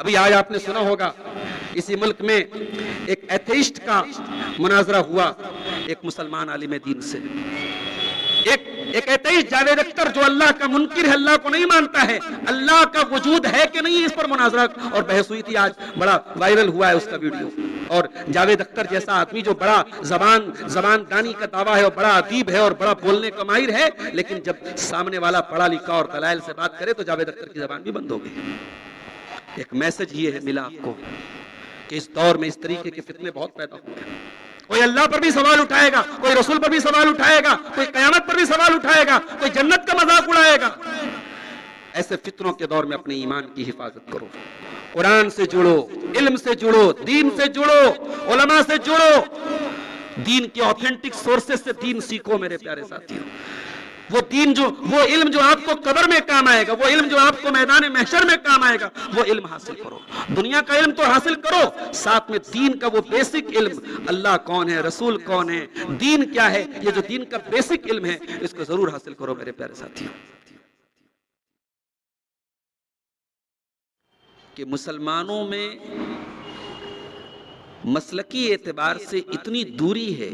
ابھی آج آپ نے سنا ہوگا اسی ملک میں ایک ایتھیسٹ کا مناظرہ ہوا ایک مسلمان عالم دین سے. ایک ایتھیسٹ جاوید اختر جو اللہ کا منکر ہے, اللہ کو نہیں مانتا ہے, اللہ کا وجود ہے کہ نہیں, اس پر مناظرہ اور بحث ہوئی تھی. آج بڑا وائرل ہوا ہے اس کا ویڈیو. اور جاوید اختر جیسا آدمی جو بڑا زبان دانی کا دعویٰ ہے اور بڑا ادیب ہے اور بڑا بولنے کا ماہر ہے, لیکن جب سامنے والا پڑھا لکھا اور دلائل سے بات کرے تو جاوید اختر کی زبان بھی بند ہو گئی. ایک میسج یہ ہے ملا آپ کو کہ اس دور میں اس طریقے کے فتنے بہت پیدا ہوں گے. کوئی اللہ پر بھی سوال اٹھائے گا, کوئی رسول پر بھی سوال اٹھائے گا, کوئی قیامت پر بھی سوال اٹھائے گا, کوئی جنت کا مذاق اڑائے گا. ایسے فتنوں کے دور میں اپنے ایمان کی حفاظت کرو, قرآن سے جڑو, علم سے جڑو, دین سے جڑو, علماء سے جڑو, دین کے آتھینٹک سورسز سے دین سیکھو میرے پیارے ساتھیوں. وہ علم جو آپ کو قبر میں کام آئے گا, وہ علم جو آپ کو میدان محشر میں کام آئے گا, وہ علم حاصل کرو. دنیا کا علم تو حاصل کرو, ساتھ میں دین کا وہ بیسک علم, اللہ کون ہے, رسول کون ہے, دین کیا ہے, یہ جو دین کا بیسک علم ہے اس کو ضرور حاصل کرو میرے پیارے ساتھیوں. کہ مسلمانوں میں مسلکی اعتبار سے اتنی دوری ہے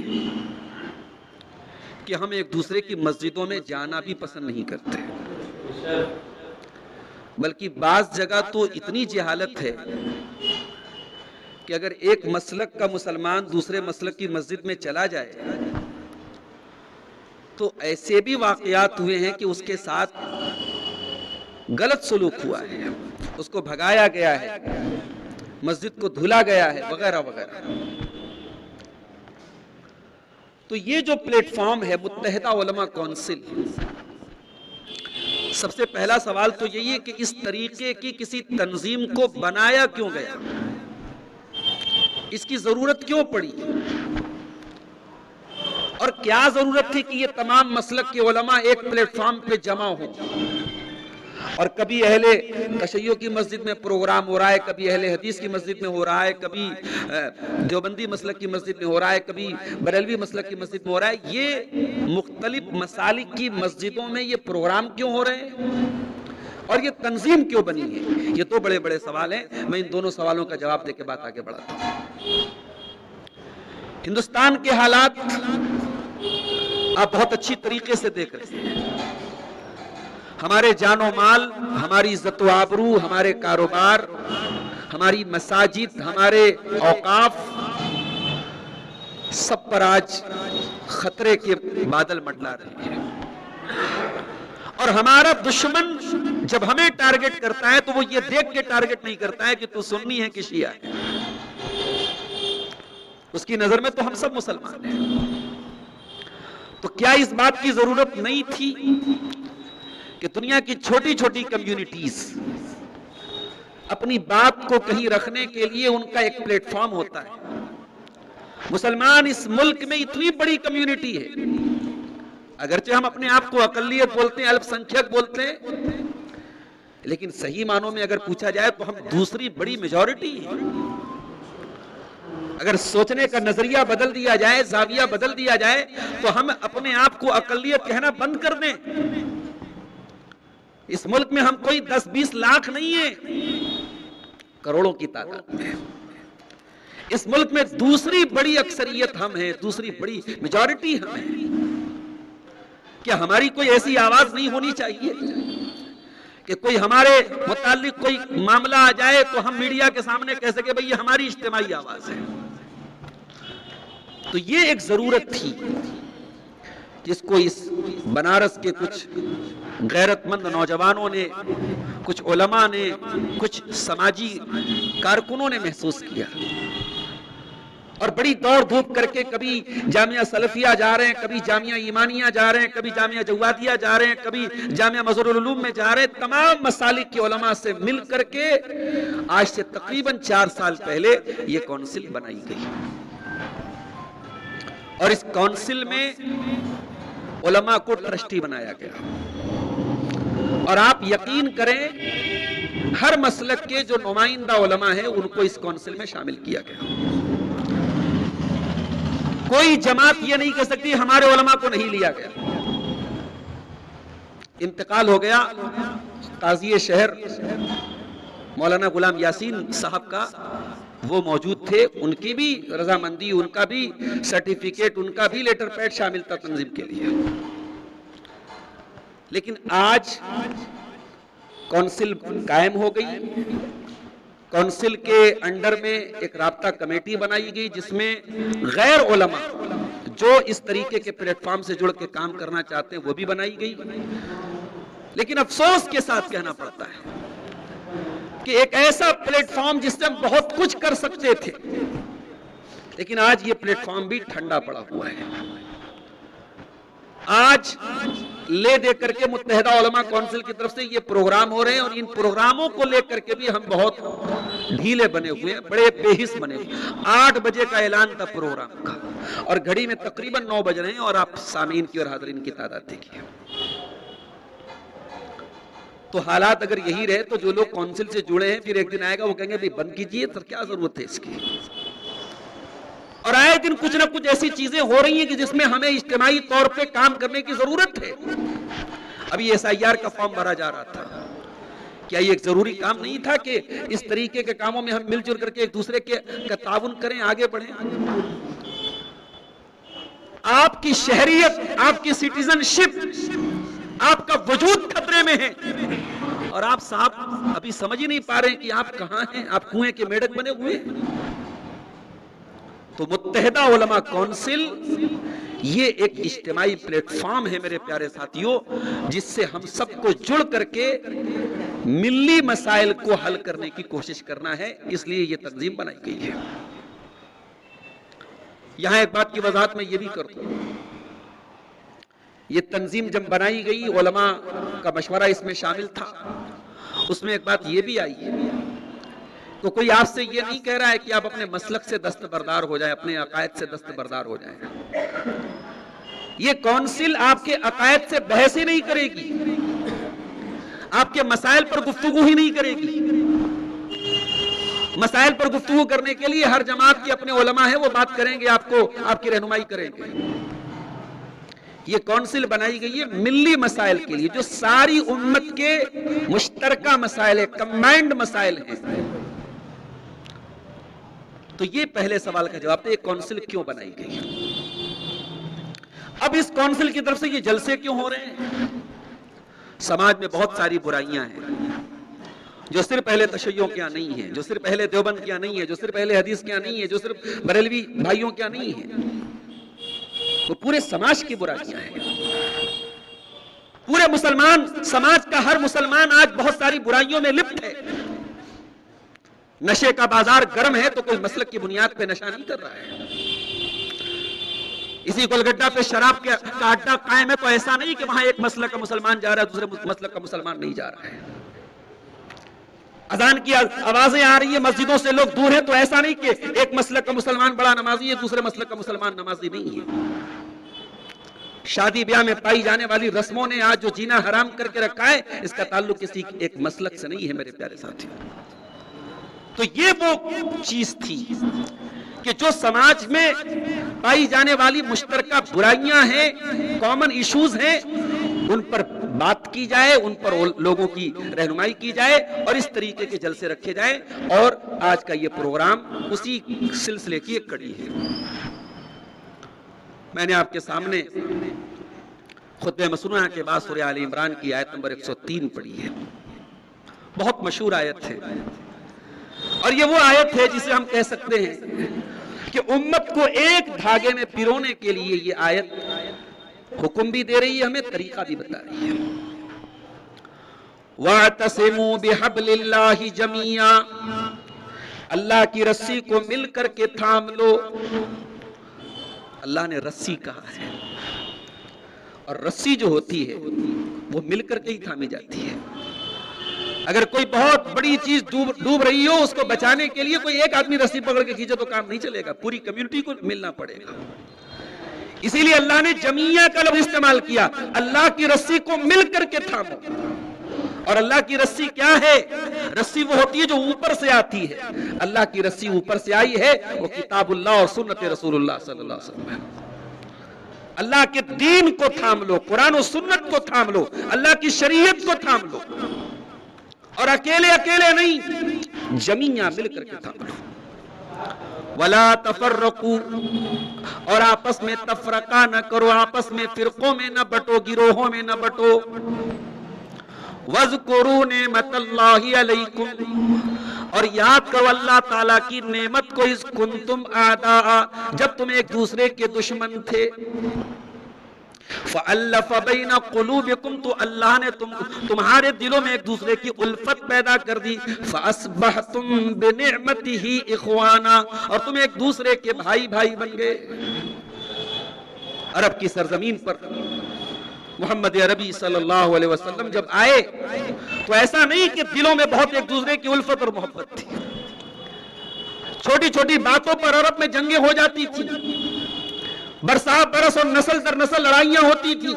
کہ ہم ایک دوسرے کی مسجدوں میں جانا بھی پسند نہیں کرتے, بلکہ بعض جگہ تو اتنی جہالت ہے کہ اگر ایک مسلک کا مسلمان دوسرے مسلک کی مسجد میں چلا جائے تو ایسے بھی واقعات ہوئے ہیں کہ اس کے ساتھ غلط سلوک ہوا ہے, اس کو بھگایا گیا ہے, مسجد کو دھلا گیا ہے, وغیرہ وغیرہ. تو یہ جو پلیٹ فارم ہے متحدہ علماء کونسل, سب سے پہلا سوال تو یہی ہے کہ اس طریقے کی کسی تنظیم کو بنایا کیوں گیا, اس کی ضرورت کیوں پڑی, اور کیا ضرورت تھی کہ یہ تمام مسلک کے علماء ایک پلیٹ فارم پہ جمع ہوں. اور کبھی اہل تشیع کی مسجد میں پروگرام ہو رہا ہے, کبھی اہل حدیث کی مسجد میں ہو رہا ہے, کبھی دیوبندی مسلک کی مسجد میں ہو رہا ہے, کبھی بریلوی مسلک کی مسجد میں ہو رہا ہے. یہ مختلف مسالک کی مسجدوں میں یہ پروگرام کیوں ہو رہے ہیں اور یہ تنظیم کیوں بنی ہے, یہ تو بڑے بڑے سوال ہیں. میں ان دونوں سوالوں کا جواب دے کے بات آگے بڑھاتا ہوں. ہندوستان کے حالات آپ بہت اچھی طریقے سے دیکھ رہے ہیں. ہمارے جان و مال, ہماری عزت و آبرو, ہمارے کاروبار, ہماری مساجد, ہمارے اوقاف, سب پر آج خطرے کے بادل منڈلا رہے ہیں. اور ہمارا دشمن جب ہمیں ٹارگٹ کرتا ہے تو وہ یہ دیکھ کے ٹارگٹ نہیں کرتا ہے کہ تو سنی ہے کہ شیعہ ہے. اس کی نظر میں تو ہم سب مسلمان ہیں. تو کیا اس بات کی ضرورت نہیں تھی کہ دنیا کی چھوٹی چھوٹی کمیونٹیز اپنی بات کو کہیں رکھنے کے لیے ان کا ایک پلیٹ فارم ہوتا ہے. مسلمان اس ملک میں اتنی بڑی کمیونٹی ہے, اگرچہ ہم اپنے آپ کو اقلیت بولتے ہیں, الپ سنکھیک بولتے ہیں, لیکن صحیح معنوں میں اگر پوچھا جائے تو ہم دوسری بڑی میجورٹی ہیں. اگر سوچنے کا نظریہ بدل دیا جائے, زاویہ بدل دیا جائے, تو ہم اپنے آپ کو اقلیت کہنا بند کر دیں. اس ملک میں ہم کوئی 10-20 لاکھ نہیں ہیں, کروڑوں کی تعداد میں. اس ملک میں دوسری بڑی اکثریت ہم ہیں, دوسری بڑی میجورٹی ہم ہیں. کیا ہماری کوئی ایسی آواز نہیں ہونی چاہیے کہ کوئی ہمارے متعلق کوئی معاملہ آ جائے تو ہم میڈیا کے سامنے کہہ سکے بھئی یہ ہماری اجتماعی آواز ہے. تو یہ ایک ضرورت تھی جس کو اس بنارس کے کچھ غیرت مند نوجوانوں نے, کچھ علماء نے, کچھ سماجی کارکنوں نے محسوس کیا, اور بڑی دوڑ دھوپ کر کے کبھی جامعہ سلفیہ جا رہے ہیں, کبھی جامعہ ایمانیہ جا رہے ہیں, کبھی جامعہ جوادیہ جا رہے ہیں, کبھی جامعہ مظہر العلوم میں جا رہے ہیں. تمام مسالک کے علماء سے مل کر کے آج سے تقریباً 4 سال پہلے یہ کونسل بنائی گئی, اور اس کونسل میں علماء کو ٹرسٹی بنایا گیا. اور آپ یقین کریں ہر مسلک کے جو نمائندہ علماء ہیں ان کو اس کونسل میں شامل کیا گیا. کوئی جماعت یہ نہیں کہہ سکتی ہمارے علماء کو نہیں لیا گیا. انتقال ہو گیا قاضی شہر مولانا غلام یاسین صاحب کا وہ موجود تھے، ان کی بھی رضامندی، ان کا بھی سرٹیفکیٹ، ان کا بھی لیٹر پیڈ شامل تھا تنظیم کے لیے. لیکن آج کونسل قائم ہو گئی. کونسل کے انڈر میں ایک رابطہ کمیٹی بنائی گئی جس میں غیر علماء جو اس طریقے کے پلیٹ فارم سے جڑ کے کام کرنا چاہتے ہیں وہ بھی بنائی گئی. لیکن افسوس کے ساتھ کہنا پڑتا ہے کہ ایک ایسا پلیٹ فارم جس سے ہم بہت کچھ کر سکتے تھے، لیکن آج یہ پلیٹ فارم بھی ٹھنڈا پڑا ہوا ہے. آج لے دے کر کے متحدہ علماء کونسل کی طرف سے یہ پروگرام ہو رہے ہیں، اور ان پروگراموں کو لے کر کے بھی ہم بہت ڈھیلے بنے ہوئے ہیں، بڑے بے حس بنے ہوئے. 8 بجے کا اعلان تھا پروگرام کا، اور گھڑی میں تقریباً 9 بج رہے ہیں، اور آپ سامعین کی اور حاضرین کی تعداد دیکھیے. تو حالات اگر یہی رہے تو جو لوگ کونسل سے جڑے ہیں پھر ایک دن آئے گا وہ کہیں گے بھی بند کیجئے، سر کیا ضرورت ہے اس کی. اور آئے دن کچھ نہ کچھ ایسی چیزیں ہو رہی ہیں کہ جس میں ہمیں اجتماعی طور پہ کام کرنے کی ضرورت ہے. ابھی SIR کا فارم بھرا جا رہا تھا. کیا یہ ایک ضروری کام نہیں تھا کہ اس طریقے کے کاموں میں ہم مل جل کر کے ایک دوسرے کا تعاون کریں، آگے بڑھیں؟ آپ کی شہریت، آپ کی سٹیزن شپ، آپ کا وجود خطرے میں ہے، اور آپ صاحب ابھی سمجھ ہی نہیں پا رہے کہ آپ کہاں ہیں، آپ کنویں کے میڈک بنے ہوئے ہیں. تو متحدہ علماء کونسل یہ ایک اجتماعی پلیٹ فارم ہے میرے پیارے ساتھیوں، جس سے ہم سب کو جڑ کر کے ملی مسائل کو حل کرنے کی کوشش کرنا ہے. اس لیے یہ تنظیم بنائی گئی ہے. یہاں ایک بات کی وضاحت میں یہ بھی کر دوں، یہ تنظیم جب بنائی گئی علماء کا مشورہ اس میں شامل تھا. اس میں ایک بات یہ بھی آئی ہے تو کوئی آپ سے یہ نہیں کہہ رہا ہے کہ آپ اپنے مسلک سے دستبردار ہو جائیں، اپنے عقائد سے دستبردار ہو جائیں. یہ کونسل آپ کے عقائد سے بحث ہی نہیں کرے گی، آپ کے مسائل پر گفتگو ہی نہیں کرے گی. مسائل پر گفتگو کرنے کے لیے ہر جماعت کے اپنے علماء ہیں، وہ بات کریں گے، آپ کو آپ کی رہنمائی کریں گے. یہ کونسل بنائی گئی ہے ملی مسائل کے لیے، جو ساری امت کے مشترکہ مسائل ہیں، کمبائنڈ مسائل ہیں. تو یہ پہلے سوال کا جواب تھا، یہ کونسل کیوں بنائی گئی. اب اس کونسل کی طرف سے یہ جلسے کیوں ہو رہے ہیں؟ سماج میں بہت ساری برائیاں ہیں جو صرف اہل تشیع کے یہاں نہیں ہیں، جو صرف اہل دیوبند کے یہاں نہیں ہے، جو صرف اہل حدیث کے یہاں نہیں ہے، جو صرف بریلوی بھائیوں کے یہاں نہیں ہے. وہ پورے سماج کی برائیاں ہیں. پورے مسلمان سماج کا ہر مسلمان آج بہت ساری برائیوں میں لپت ہے. نشے کا بازار گرم ہے تو کوئی مسلک کی بنیاد پہ نشہ نہیں کر رہا ہے. اسی گولگڈہ پہ شراب کا اڈا قائم ہے تو ایسا نہیں کہ وہاں ایک مسلک کا مسلمان جا رہا ہے دوسرے مسلک کا مسلمان نہیں جا رہا ہے. اذان کی آوازیں آ رہی ہیں، مسجدوں سے لوگ دور ہیں تو ایسا نہیں کہ ایک مسلک کا مسلمان بڑا نمازی ہے دوسرے مسلک کا مسلمان نمازی نہیں ہے. شادی بیاہ میں پائی جانے والی رسموں نے آج جو جینا حرام کر کے رکھا ہے، اس کا تعلق کسی ایک مسلک سے نہیں ہے میرے پیارے ساتھی. تو یہ وہ چیز تھی کہ جو سماج میں پائی جانے والی مشترکہ برائیاں ہیں، کامن ایشوز ہیں، ان پر بات کی جائے، ان پر لوگوں کی رہنمائی کی جائے اور اس طریقے کے جلسے رکھے جائیں. اور آج کا یہ پروگرام اسی سلسلے کی ایک کڑی ہے. میں نے آپ کے سامنے خطبہ مسنونہ کے بعد سورہ آل عمران کی آیت نمبر 103 پڑھی ہے. بہت مشہور آیت ہے، اور یہ وہ آیت ہے جسے ہم کہہ سکتے ہیں کہ امت کو ایک دھاگے میں پیرونے کے لیے یہ آیت حکم بھی دے رہی ہے، ہمیں طریقہ بھی بتا رہی ہے. وَاعْتَصِمُوا بِحَبْلِ اللَّهِ جَمِيعًا، اللہ کی رسی کو مل کر کے تھام لو. اللہ نے رسی کہا ہے، اور رسی جو ہوتی ہے وہ مل کر کے ہی تھامی جاتی ہے. اگر کوئی بہت بڑی چیز ڈوب رہی ہو، اس کو بچانے کے لیے کوئی ایک آدمی رسی پکڑ کے کھینچے تو کام نہیں چلے گا، پوری کمیونٹی کو ملنا پڑے گا. اسی لیے اللہ نے جمیعہ کا لفظ استعمال کیا، اللہ کی رسی کو مل کر کے تھامو. اور اللہ کی رسی کیا ہے؟ رسی وہ ہوتی ہے جو اوپر سے آتی ہے. اللہ کی رسی اوپر سے آئی ہے، وہ کتاب اللہ اور سنت رسول اللہ صلی اللہ علیہ وسلم ہے. اللہ کے دین کو تھام لو، قرآن و سنت کو تھام لو، اللہ کی شریعت کو تھام لو. اور اکیلے اکیلے نہیں، جمیعاں مل کر کے تھام لو۔ وَلَا تَفَرَّقُوا، اور آپس میں تفرقہ نہ کرو، آپس میں فرقوں میں نہ بٹو، گروہوں میں نہ بٹو۔ وَاذْكُرُوا نِعْمَتَ اللَّهِ عَلَيْكُمْ، اور یاد کرو اللہ تعالیٰ کی نعمت کو، اِذْ كُنْتُمْ أَعْدَاءً، جب تم ایک دوسرے کے دشمن تھے۔ فَأَلَّفَ بَيْنَ قُلُوبِكُمْ، تو اللہ نے تمہارے دلوں میں ایک دوسرے کی الفت پیدا کر دی۔ فَأَصْبَحْتُمْ بِنِعْمَتِهِ إِخْوَانًا، اور تم ایک دوسرے کے بھائی بھائی بن گئے۔ عرب کی سرزمین پر محمد عربی صلی اللہ علیہ وسلم جب آئے تو ایسا نہیں کہ دلوں میں بہت ایک دوسرے کی الفت اور محبت تھی، چھوٹی چھوٹی باتوں پر عرب میں جنگیں ہو جاتی تھی، برسا برس اور نسل در نسل لڑائیاں ہوتی تھی،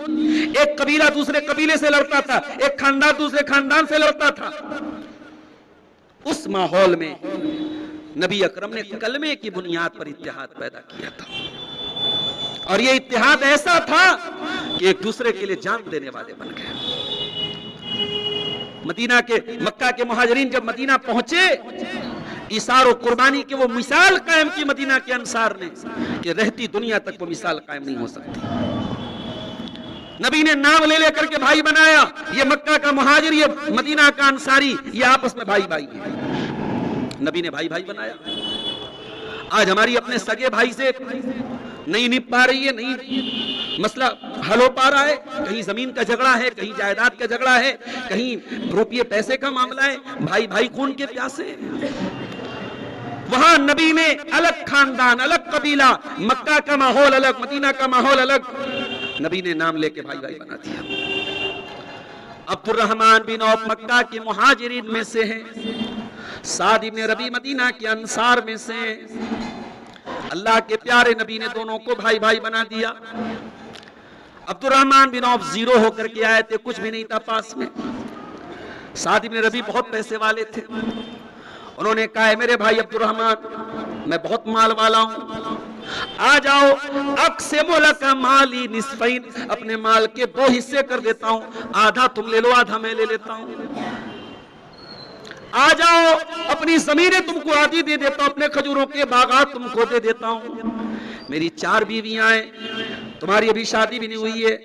ایک قبیلہ دوسرے قبیلے سے لڑتا تھا، ایک خاندان دوسرے خاندان سے لڑتا تھا۔ اس ماحول میں نبی اکرم نے کلمے کی بنیاد پر اتحاد پیدا کیا تھا، اور یہ اتحاد ایسا تھا کہ ایک دوسرے کے لیے جان دینے والے بن گئے۔ مکہ کے مہاجرین جب مدینہ پہنچے، ایثار و قربانی کی وہ مثال قائم کی مدینہ کے انصار نے کہ رہتی دنیا تک وہ مثال قائم نہیں ہو سکتی۔ نبی نے نام لے لے کر کے بھائی بنایا، یہ مکہ کا مہاجر، یہ مدینہ کا انصاری، یہ آپس میں بھائی بھائی ہیں۔ نبی نے بھائی بھائی بنایا۔ آج ہماری اپنے سگے بھائی سے نہیں نپ پا رہی ہے، نہیں مسئلہ حل ہو پا رہا ہے، کہیں زمین کا جھگڑا ہے، کہیں جائیداد کا جھگڑا ہے، کہیں روپیے پیسے کا معاملہ ہے، بھائی بھائی خون کے پیاسے۔ وہاں نبی نے الگ خاندان، الگ قبیلہ، مکہ کا ماحول الگ، مدینہ کا ماحول الگ، نبی نے نام لے کے بھائی بھائی بنا دیا۔ عبد الرحمن بن عوف مکہ کے مہاجرین میں سے ہیں، سعد بن ربیع مدینہ کے انصار میں سے ہیں۔ اللہ کے پیارے نبی نے دونوں کو بھائی بھائی بنا دیا۔ عبد الرحمن بن عوف زیرو ہو کر کے آئے تھے، کچھ بھی نہیں تھا پاس میں۔ سعد بن ربیع بہت پیسے والے تھے، انہوں نے کہا ہے میرے بھائی عبد الرحمن، میں بہت مال والا ہوں، آ جاؤ، اقسم لک مالی نصفین، اپنے مال کے 2 حصے کر دیتا ہوں، آدھا تم لے لو، آدھا میں لے لیتا ہوں۔ آ جاؤ، اپنی زمینیں تم کو آدھی دے دیتا ہوں، اپنے کھجوروں کے باغات تم کو دے دیتا ہوں۔ میری 4 بیویاں ہیں، تمہاری ابھی شادی بھی نہیں ہوئی ہے،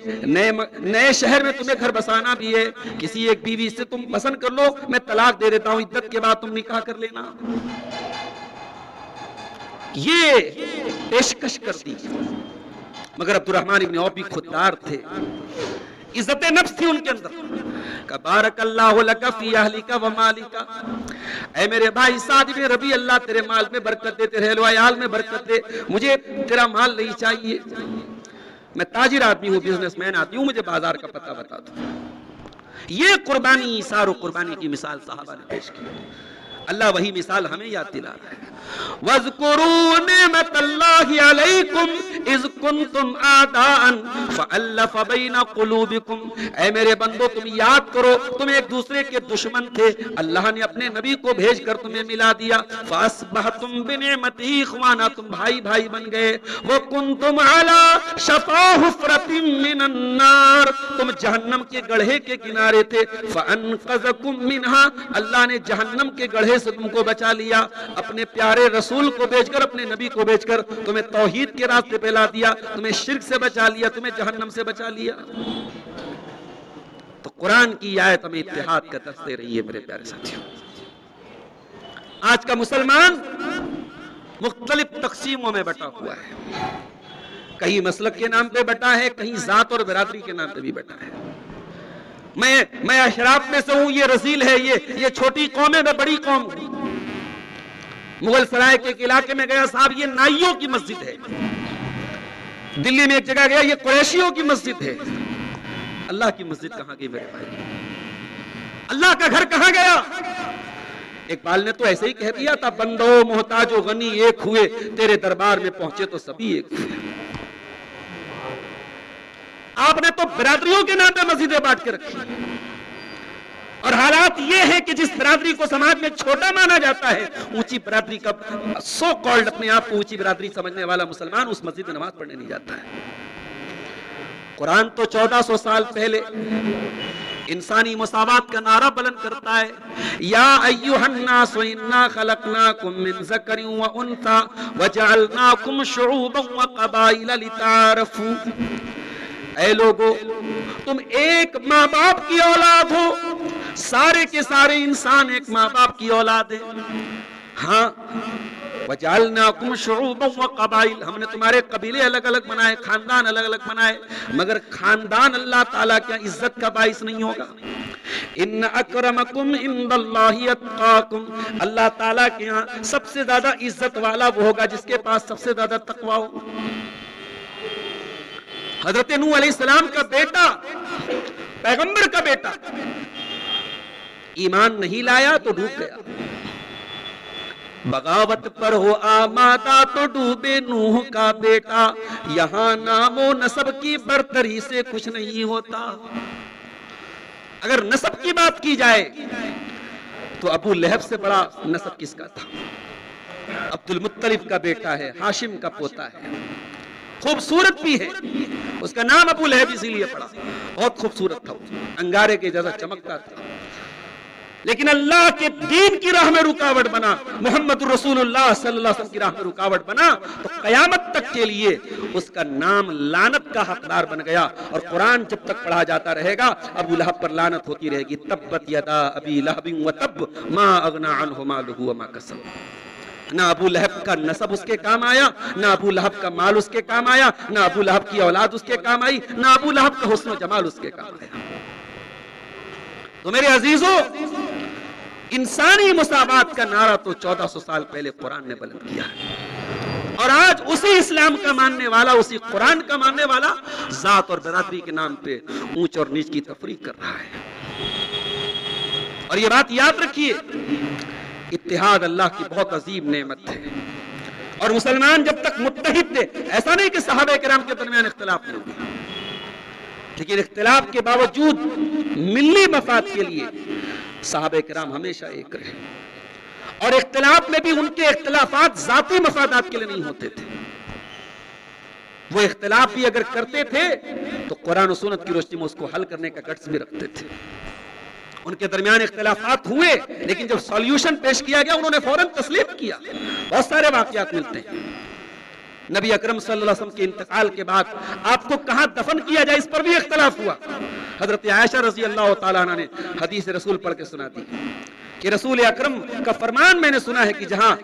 نئے شہر میں تمہیں گھر بسانا بھی ہے، کسی ایک بیوی سے تم پسند کر لو، میں طلاق دے دیتا ہوں، عدت کے بعد تم نکاح کر لینا۔ یہ پیشکش کر دی، مگر عبد الرحمن بن عوف بھی خوددار تھے، عزت نفس تھی ان کے اندر۔ کہ بارک اللہ لک فی اہلک و مالک، اے میرے بھائی سعد بن ربیع، اللہ تیرے مال میں برکت دے، تیرے اہل و عیال میں برکت دے، مجھے تیرا مال نہیں چاہیے، میں تاجر آدمی ہوں، بزنس مین آدمی ہوں، مجھے بازار کا پتہ بتا دو۔ یہ قربانی، ایثار و قربانی کی مثال صحابہ نے پیش کی۔ اللہ وہی مثال ہمیں یاد دلا رہا ہے۔ وَاذْكُرُوا نِعْمَتَ اللَّهِ عَلَيْكُمْ إِذْ كُنْتُمْ أَعْدَاءً فَأَلَّفَ بَيْنَ قُلُوبِكُمْ، اے میرے بندو تم یاد کرو، تم ایک دوسرے کے دشمن تھے، اللہ نے اپنے نبی کو بھیج کر تمہیں ملا دیا۔ فَأَصْبَحْتُمْ بِنِعْمَتِهِ إِخْوَانًا، تم بھائی بھائی بن گئے۔ وَكُنْتُمْ عَلَى شَفَا حُفْرَةٍ مِّنَ النَّارِ، تم جہنم کے گڑھے کے کنارے تھے۔ فَأَنْقَذَكُم مِّنْهَا، اللہ نے جہنم کے گڑھے سے تم کو بچا لیا، اپنے پیارے رسول کو بھیج کر، اپنے نبی کو بھیج کر تمہیں توحید کے راستے پہ لا دیا، تمہیں شرک سے بچا لیا، تمہیں جہنم سے بچا لیا۔ تو قرآن کی آیت ہمیں اتحاد کا درس دے رہی ہے میرے پیارے ساتھیوں۔ آج کا مسلمان مختلف تقسیموں میں بٹا ہوا ہے، کہیں مسلک کے نام پہ بٹا ہے، کہیں ذات اور برادری کے نام پہ بھی بٹا ہے۔ میں اشراف میں سے ہوں، یہ رذیل ہے، یہ چھوٹی قوم ہے، میں بڑی قوم ہوں۔ مغل سرائے کے ایک علاقے میں گیا، صاحب یہ نائیوں کی مسجد ہے۔ دلی میں ایک جگہ گیا، یہ قریشیوں کی مسجد ہے۔ اللہ کی مسجد کہاں گئی میرے بھائی؟ اللہ کا گھر کہاں گیا؟ اقبال نے تو ایسے ہی کہہ دیا تھا، بندو محتاج و غنی ایک ہوئے، تیرے دربار میں پہنچے تو سبھی ایک ہوئے۔ آپ نے تو برادریوں کے نام پہ مسجدیں بانٹ کے رکھی، اور حالات یہ ہے کہ جس برادری کو سماج میں چھوٹا مانا جاتا ہے، اونچی برادری کا سو کالڈ اپنے آپ کو اونچی برادری سمجھنے والا مسلمان اس مسجد میں نماز پڑھنے نہیں جاتا ہے۔ قرآن تو 1400 سال پہلے انسانی مساوات کا نعرہ بلند کرتا ہے، یا ایھا الناس انا خلقناکم من ذکر و انثی وجعلناکم شعوبا وقبائل لتعارفوا، اے لوگو تم ایک ماں باپ کی اولاد ہو، سارے کے سارے انسان ایک ماں باپ کی اولاد ہیں، ہاں وَجَعَلْنَاكُمْ شُعُوبًا وَقَبَائِلَ، ہم نے تمہارے قبیلے الگ الگ بنائے، خاندان الگ الگ بنائے، مگر خاندان اللہ تعالیٰ کی عزت کا باعث نہیں ہوگا۔ ان اکرمکم عند اللہ اتقاکم، اللہ تعالیٰ کے ہاں سب سے زیادہ عزت والا وہ ہوگا جس کے پاس سب سے زیادہ تقوی ہو۔ حضرت نوح علیہ السلام کا بیٹا، پیغمبر کا بیٹا، ایمان نہیں لایا تو ڈوب گیا، بغاوت پر ہو آمادہ تو ڈوبے نوح کا بیٹا، یہاں نام و نسب کی برتری سے کچھ نہیں ہوتا۔ اگر نسب کی بات کی جائے تو ابو لہب سے بڑا نسب کس کا تھا؟ عبد المطلب کا بیٹا ہے، ہاشم کا پوتا ہے، خوبصورت بھی ہے، اس کا نام ابو لہب اسی لیے پڑا، بہت خوبصورت تھا، انگارے کے جیسا چمکتا تھا، لیکن اللہ کے دین کی راہ میں رکاوٹ بنا، محمد رسول اللہ صلی اللہ علیہ وسلم کی راہ میں رکاوٹ بنا تو قیامت تک کے لیے اس کا نام لعنت کا حقدار بن گیا، اور قرآن جب تک پڑھا جاتا رہے گا ابو لہب پر لعنت ہوتی رہے گی، تبت یدا ابی لہب وتب ما اغنی عنہ مالہ وما کسب۔ نہ ابو لہب کا نسب اس کے کام آیا، نہ ابو لہب کا مال اس کے کام آیا، نہ ابو لہب کی اولاد اس کے کام آئی، نہ ابو لہب کا حسن و جمال اس کے کام آیا۔ تو میرے عزیزو، انسانی مساوات کا نعرہ تو 1400 سال پہلے قرآن نے بلند کیا ہے، اور آج اسی اسلام کا ماننے والا، اسی قرآن کا ماننے والا ذات اور برادری کے نام پہ اونچ اور نیچ کی تفریق کر رہا ہے۔ اور یہ بات یاد رکھیے، اتحاد اللہ کی بہت عظیم نعمت ہے، اور مسلمان جب تک متحد تھے، ایسا نہیں کہ صحابہ کرام کے درمیان اختلاف نہیں ہوئی، لیکن اختلاف کے باوجود ملی مفاد کے لیے صحابہ کرام ہمیشہ ایک رہے، اور اختلاف میں بھی ان کے اختلافات ذاتی مفادات کے لیے نہیں ہوتے تھے، وہ اختلاف بھی اگر کرتے تھے تو قرآن و سنت کی روشنی میں اس کو حل کرنے کا گٹس بھی رکھتے تھے۔ ان کے درمیان اختلافات ہوئے، لیکن جب سولیوشن پیش کیا گیا انہوں نے فوراً تسلیم کیا۔ بہت سارے واقعات ملتے ہیں، نبی اکرم صلی اللہ علیہ وسلم کے انتقال کے بعد آپ کو کہاں دفن کیا جائے اس پر بھی اختلاف ہوا۔ حضرت عائشہ رضی اللہ تعالیٰ عنہ نے حدیث رسول پڑھ کے سنا دی کہ رسول اکرم کا فرمان میں نے سنا ہے کہ جہاں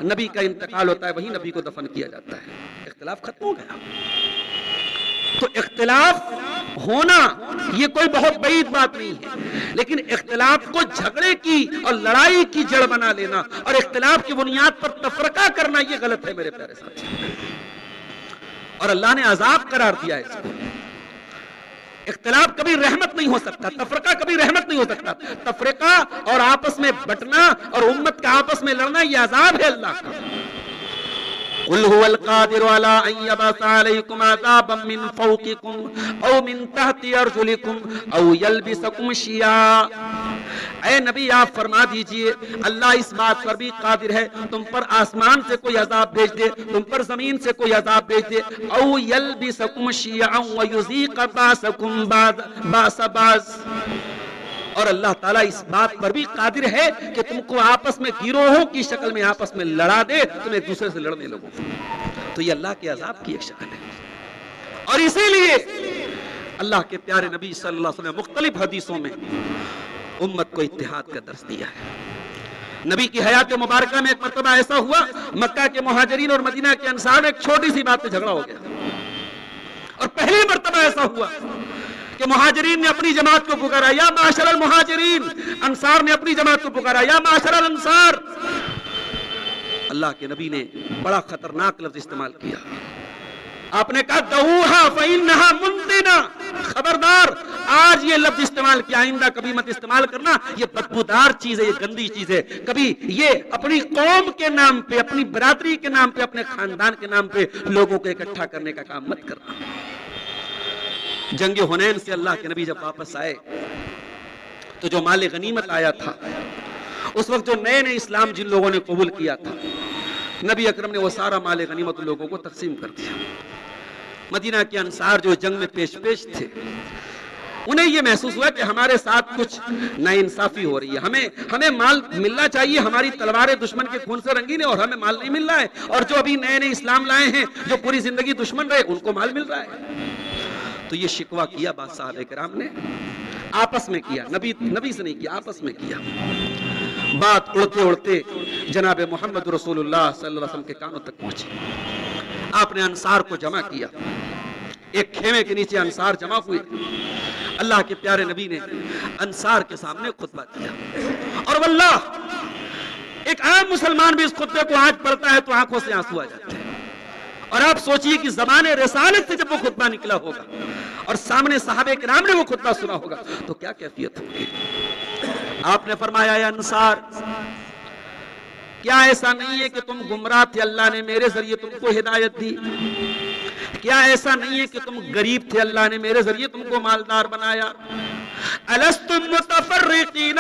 نبی کا انتقال ہوتا ہے وہیں نبی کو دفن کیا جاتا ہے۔ اختلاف ختم ہو گیا۔ تو اختلاف ہونا یہ کوئی بہت بعید بات نہیں ہے، لیکن اختلاف کو جھگڑے کی اور لڑائی کی جڑ بنا لینا اور اختلاف کی بنیاد پر تفرقہ کرنا یہ غلط ہے میرے پیارے ساتھی، اور اللہ نے عذاب قرار دیا ہے اس کو۔ اختلاف کبھی رحمت نہیں ہو سکتا، تفرقہ کبھی رحمت نہیں ہو سکتا، تفرقہ اور آپس میں بٹنا اور امت کا آپس میں لڑنا یہ عذاب ہے اللہ کا۔ قل هو القادر على ان يبعث عليكم عذابا من فوقكم او من تحت ارجلكم او يلبسكم شيعا، اے نبی آپ فرما دیجئے اللہ اس بات پر بھی قادر ہے تم پر آسمان سے کوئی عذاب بھیج دے، تم پر زمین سے کوئی عذاب بھیج دے، او يلبسكم شيعا ويذيق بعضكم بعض بعض، اور اللہ تعالیٰ اس بات پر بھی قادر ہے کہ تم کو آپس میں گروہوں کی شکل میں آپس میں لڑا دے، تم ایک دوسرے سے لڑنے لگو۔ تو یہ اللہ کے عذاب کی ایک شکل ہے، اور اسی لیے اللہ کے پیارے نبی صلی اللہ علیہ وسلم نے مختلف حدیثوں میں امت کو اتحاد کا درس دیا ہے۔ نبی کی حیات مبارکہ میں ایک مرتبہ ایسا ہوا، مکہ کے مہاجرین اور مدینہ کے انصار میں ایک چھوٹی سی بات پہ جھگڑا ہو گیا، اور پہلی مرتبہ ایسا ہوا کہ مہاجرین نے اپنی جماعت کو پکارا یا معاشر المہاجرین، انصار نے اپنی جماعت کو پکارا یا معاشر الانصار۔ اللہ کے نبی نے بڑا خطرناک لفظ استعمال کیا، آپ نے کہا دعوہا فإنہا منتنا، خبردار آج یہ لفظ استعمال کیا، آئندہ کبھی مت استعمال کرنا، یہ بدبودار چیز ہے، یہ گندی چیز ہے، کبھی یہ اپنی قوم کے نام پہ، اپنی برادری کے نام پہ، اپنے خاندان کے نام پہ لوگوں کو اکٹھا کرنے کا کام مت کرنا۔ جنگ حنین سے اللہ کے نبی جب واپس آئے تو جو مال غنیمت آیا تھا، اس وقت جو نئے نئے اسلام جن لوگوں نے قبول کیا تھا، نبی اکرم نے وہ سارا مال غنیمت لوگوں کو تقسیم کر دیا۔ مدینہ کے انصار جو جنگ میں پیش تھے، انہیں یہ محسوس ہوا کہ ہمارے ساتھ کچھ ناانصافی ہو رہی ہے، ہمیں مال ملنا چاہیے، ہماری تلواریں دشمن کے خون سے رنگین ہیں اور ہمیں مال نہیں مل رہا ہے، اور جو ابھی نئے نئے اسلام لائے ہیں جو پوری زندگی دشمن رہے ان کو مال مل رہا ہے۔ تو یہ شکوہ کیا بعض صحابہ کرام نے، آپس میں کیا، نبی سے نہیں کیا، آپس میں کیا۔ بات اڑتے اڑتے جناب محمد رسول اللہ صلی اللہ علیہ وسلم کے کانوں تک پہنچی۔ آپ نے انصار کو جمع کیا، ایک خیمے کے نیچے انصار جمع ہوئے، اللہ کے پیارے نبی نے انصار کے سامنے خطبہ دیا، اور واللہ ایک عام مسلمان بھی اس خطبے کو آج پڑھتا ہے تو آنکھوں سے آنسو آ جاتے ہیں، اور آپ سوچئے کہ زمان رسالت سے جب وہ خطبہ نکلا ہوگا اور سامنے صحابہ کرام نے وہ خطبہ سنا ہوگا تو کیا کیفیت ہوگی۔ آپ نے فرمایا اے انصار، کیا ایسا نہیں ہے کہ تم گمراہ تھے، اللہ نے میرے ذریعے تم کو ہدایت دی؟ کیا ایسا نہیں ہے کہ تم غریب تھے، اللہ نے میرے ذریعے تم کو مالدار بنایا؟ الستم متفرقین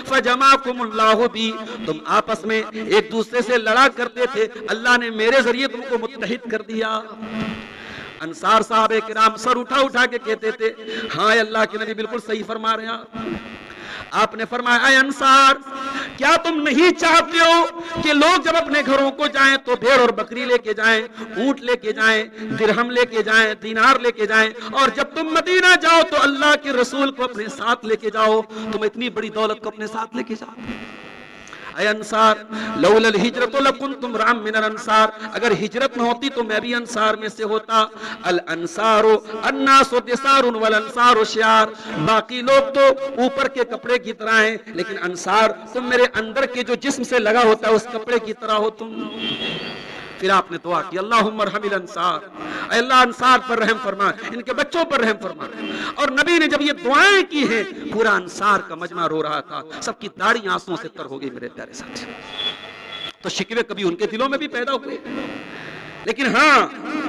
فجمعکم اللہ بی، تم آپس میں ایک دوسرے سے لڑا کرتے تھے، اللہ نے میرے ذریعے تم کو متحد کر دیا۔ انصار صحابہ کرام سر اٹھا اٹھا کے کہتے تھے ہاں اللہ کے نبی بالکل صحیح فرما رہے ہیں۔ آپ نے فرمایا اے انصار، کیا تم نہیں چاہتے ہو کہ لوگ جب اپنے گھروں کو جائیں تو بھیڑ اور بکری لے کے جائیں، اونٹ لے کے جائیں، درہم لے کے جائیں، دینار لے کے جائیں، اور جب تم مدینہ جاؤ تو اللہ کے رسول کو اپنے ساتھ لے کے جاؤ، تم اتنی بڑی دولت کو اپنے ساتھ لے کے جاؤ؟ اے انصار، لولا الہجرت لکنتم رام من الانصار، اگر ہجرت نہ ہوتی تو میں بھی انصار میں سے ہوتا۔ الانصار الناس دثار والانصار شعار، باقی لوگ تو اوپر کے کپڑے کی طرح ہیں، لیکن انصار تم میرے اندر کے جو جسم سے لگا ہوتا ہے اس کپڑے کی طرح ہو تم۔ پھر آپ نے دعا کی اللہم ارحم الانصار، اے اللہ انصار پر رحم فرما، ان کے بچوں پر رحم فرما۔ اور نبی نے جب یہ دعائیں کی ہیں پورا انصار کا مجمع رو رہا تھا، سب کی داڑھی آنسوں سے تر ہو گئی میرے پیارے ساتھی۔ تو شکوے کبھی ان کے دلوں میں بھی پیدا ہوئے، لیکن ہاں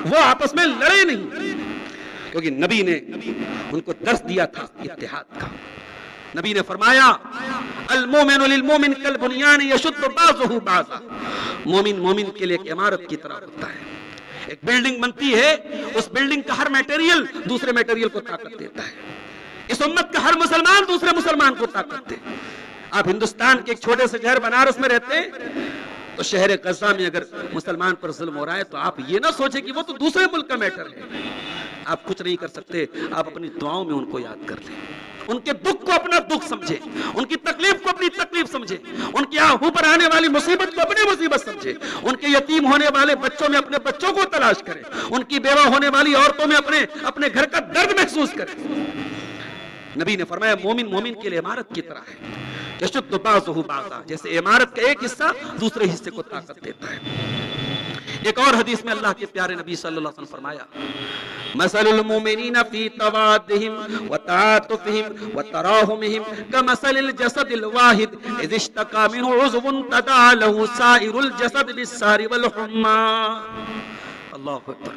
وہ آپس میں لڑے نہیں، کیونکہ نبی نے ان کو درس دیا تھا اتحاد کا۔ نبی نے فرمایا المومن للمومن کالبنیان یشد بعضہ بعضا، مومن مومن کے لیے ایک عمارت کی طرح ہوتا ہے، ایک بلڈنگ بنتی ہے، اس بلڈنگ کا ہر میٹیریل دوسرے میٹیریل کو طاقت دیتا ہے، اس امت کا ہر مسلمان دوسرے مسلمان کو طاقت دے۔ آپ ہندوستان کے ایک چھوٹے سے شہر بنارس میں رہتے ہیں، تو شہر غزہ میں اگر مسلمان پر ظلم ہو رہا ہے تو آپ یہ نہ سوچیں کہ وہ تو دوسرے ملک کا میٹر ہے، آپ کچھ نہیں کر سکتے، آپ اپنی دعاؤں میں ان کو یاد کر لیں، ان کے دکھ کو اپنا دکھ سمجھے، ان کی تکلیف کو اپنی تکلیف سمجھے، ان کے اوپر آنے والی مصیبت کو اپنی مصیبت سمجھے، ان کے یتیم ہونے والے بچوں میں اپنے بچوں کو تلاش کریں، ان کی بیوہ ہونے والی عورتوں میں اپنے گھر کا درد محسوس کریں۔ نبی نے فرمایا مومن مومن کے لیے عمارت کی طرح ہے، یشد بعضہ بعضا، جیسے عمارت کا ایک حصہ دوسرے حصے کو طاقت دیتا ہے۔ ایک اور حدیث میں اللہ کے پیارے نبی صلی اللہ علیہ وسلم فرمایا مثل المؤمنین فی توادہم وتعاطفہم وتراحمہم کمثل الجسد الواحد اذ اشتکا منہ عضو تداعی لہ سائر الجسد بالسہر والحمى۔ اللہ اکبر،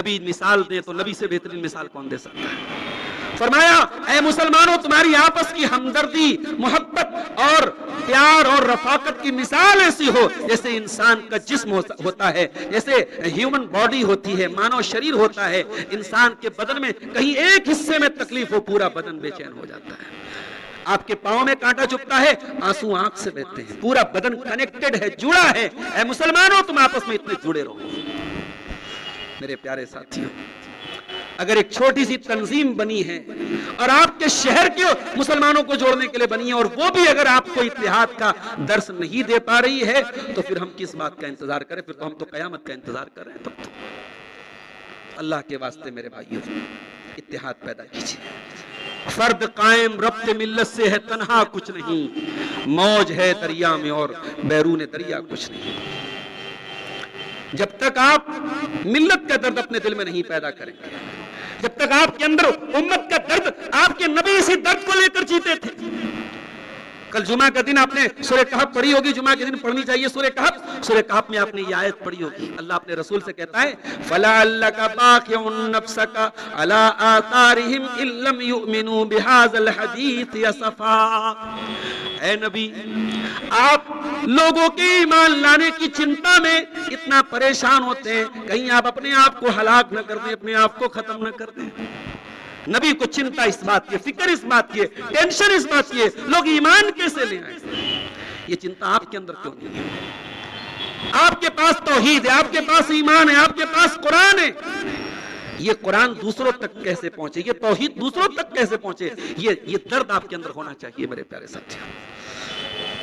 نبی مثال دے تو نبی سے بہترین مثال کون دے سکتا ہے؟ فرمایا اے مسلمانوں، تمہاری آپس کی ہمدردی، محبت اور پیار اور رفاقت کی مثال ایسی ہو جیسے انسان کا جسم ہوتا ہے، جیسے ہیومن باڈی ہوتی ہے، مانو شریر ہوتا ہے، انسان کے بدن میں کہیں ایک حصے میں تکلیف ہو پورا بدن بے چین ہو جاتا ہے۔ آپ کے پاؤں میں کانٹا چبھتا ہے، آنسو آنکھ سے بہتے ہیں، پورا بدن کنیکٹڈ ہے، جڑا ہے۔ اے مسلمانوں، تم آپس میں اتنے جڑے رہو۔ میرے پیارے ساتھیوں، اگر ایک چھوٹی سی تنظیم بنی ہے اور آپ کے شہر کے مسلمانوں کو جوڑنے کے لیے بنی ہے، اور وہ بھی اگر آپ کو اتحاد کا درس نہیں دے پا رہی ہے تو پھر ہم کس بات کا انتظار کریں؟ پھر تو ہم تو قیامت کا انتظار کر رہے ہیں۔ تب تو اللہ کے واسطے میرے بھائیوں اتحاد پیدا کیجیے۔ فرد قائم ربط ملت سے ہے تنہا کچھ نہیں، موج ہے دریا میں اور بیرون دریا کچھ نہیں۔ جب تک آپ ملت کا درد اپنے دل میں نہیں پیدا کریں گے، جب تک آپ کے اندر امت کا درد، آپ کے نبی اسی درد کو لے کر جیتے تھے۔ کل جمعہ کا دن آپ نے سورہ کہف پڑھی ہوگی، جمعہ کے دن پڑھنی چاہیے سورہ کہف۔ سورہ کہف میں آپ نے یہ آیت پڑھی ہوگی، اللہ اپنے رسول سے کہتا ہے فَلَعَلَّكَ بَاخِعٌ نَفْسَكَ عَلَىٰ آثَارِهِمْ إِن لَّمْ يُؤْمِنُوا بِهَٰذَا الْحَدِيثِ أَسَفًا۔ اے نبی، آپ لوگوں کے ایمان لانے کی چنتا میں اتنا پریشان ہوتے ہیں، کہیں آپ اپنے آپ کو ہلاک نہ کر دیں، اپنے آپ کو ختم نہ کر دیں۔ نبی کو چنتا اس بات کی، فکر اس بات کی، ٹینشن اس بات کی، لوگ ایمان کیسے لے آئے؟ یہ چنتا آپ کے اندر کیوں نہیں ہے؟ آپ کے پاس توحید ہے، آپ کے پاس ایمان ہے، آپ کے پاس قرآن ہے، یہ قرآن دوسروں تک کیسے پہنچے، یہ توحید دوسروں تک کیسے پہنچے، یہ درد آپ کے اندر ہونا چاہیے میرے پیارے ساتھیوں۔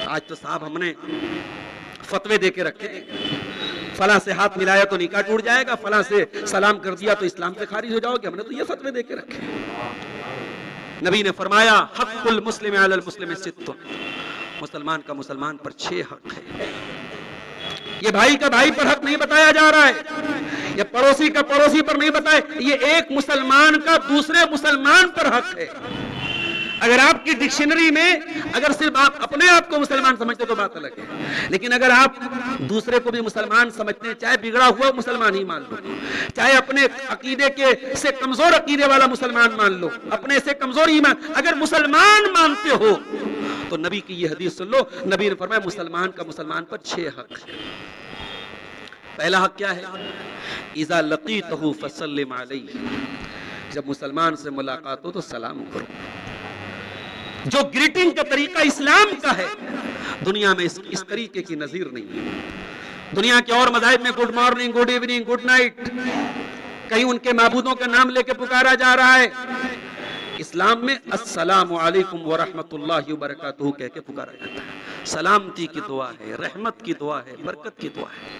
آج تو صاحب ہم نے فتوے دے کے رکھے، فلاں سے ہاتھ ملایا تو نکاح ٹوٹ جائے گا، فلاں سے سلام کر دیا تو اسلام سے خارج ہو جاؤ گے، ہم نے تو یہ فتوے دے کے رکھے۔ نبی نے فرمایا حق المسلم علی المسلم ست، مسلمان کا مسلمان پر 6 حق ہے۔ یہ بھائی کا بھائی پر حق نہیں بتایا جا رہا ہے، یہ پڑوسی کا پڑوسی پر نہیں بتایا، یہ ایک مسلمان کا دوسرے مسلمان پر حق ہے۔ اگر آپ کی ڈکشنری میں اگر صرف آپ اپنے آپ کو مسلمان سمجھتے تو بات الگ ہے، لیکن اگر آپ دوسرے کو بھی مسلمان سمجھتے ہیں، چاہے بگڑا ہوا مسلمان ہی مان لو، چاہے اپنے عقیدے کے سے کمزور عقیدے والا مسلمان مان لو، اپنے سے کمزور ایمان، اگر مسلمان مانتے ہو تو نبی کی یہ حدیث سن لو، نبی نے فرمایا مسلمان کا مسلمان پر 6 حق ہے۔ پہلا حق کیا ہے؟ اذا لقیتہ فسلم علیہ، جب مسلمان سے ملاقات ہو تو سلام کرو۔ جو گریٹنگ کا طریقہ اسلام کا ہے، دنیا میں اس طریقے کی نظیر نہیں ہے۔ دنیا کے اور مذاہب میں good morning, good evening, good night, کہیں ان کے معبودوں کا نام لے کے پکارا جا رہا ہے، اسلام میں السلام علیکم ورحمت اللہ وبرکاتہ کہہ کے پکارا جاتا ہے۔ سلامتی کی دعا ہے، رحمت کی دعا ہے، برکت کی دعا ہے۔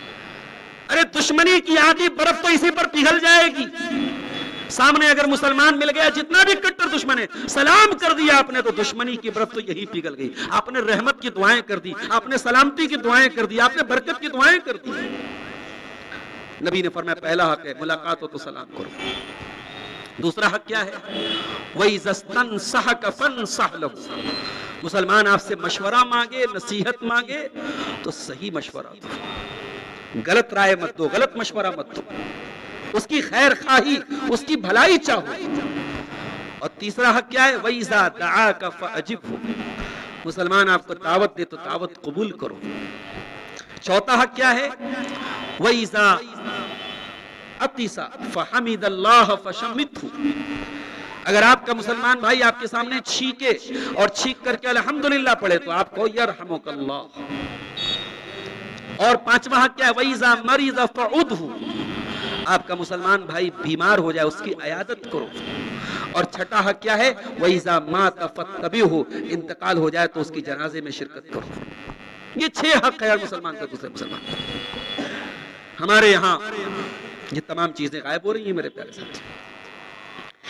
ارے دشمنی کی آدھی برف تو اسی پر پگھل جائے گی۔ سامنے اگر مسلمان مل گیا، جتنا بھی کٹر دشمن ہے، سلام کر دیا آپ نے تو دشمنی کی برف تو یہی پگھل گئی۔ آپ نے رحمت کی دعائیں کر دی، آپ نے سلامتی کی دعائیں کر دی، آپ نے برکت کی دعائیں کر دی۔ نبی نے فرمایا پہلا حق ہے ملاقات ہو تو سلام کرو۔ دوسرا حق کیا ہے؟ وَإِذَا اسْتَنصَحَكَ فَانصَحْ لَهُ، مسلمان آپ سے مشورہ مانگے، نصیحت مانگے تو صحیح مشورہ دو، غلط رائے مت دو، غلط مشورہ مت دو، اس کی خیر خواہی، اس کی بھلائی چاہو۔ اور تیسرا حق کیا ہے؟ وَإِذَا دَعَاكَ فَأَجِبْهُ، مسلمان آپ کو دعوت دے تو دعوت قبول کرو۔ چوتھا حق کیا ہے؟ وَإِذَا عَطِسَ فَحَمِدَ اللَّهَ فَشَمِّتْهُ، اگر آپ کا مسلمان بھائی آپ کے سامنے چھینکے اور چھینک کر کے الحمدللہ پڑھے تو آپ کو یرحمک اللہ۔ اور پانچواں حق کیا ہے؟ وَإِذَا مَرِضَ فَعُدْهُ، آپ کا مسلمان بھائی بیمار ہو جائے اس کی عیادت کرو۔ اور چھٹا حق کیا ہے؟ وَإِذَا مَاتَ فَاتَّبِعْهُ، انتقال ہو جائے تو اس کی جنازے میں شرکت کرو۔ یہ 6 حق ہے مسلمان کا دوسرے مسلمان۔ ہمارے یہاں یہ تمام چیزیں غائب ہو رہی ہیں میرے پیارے ساتھی،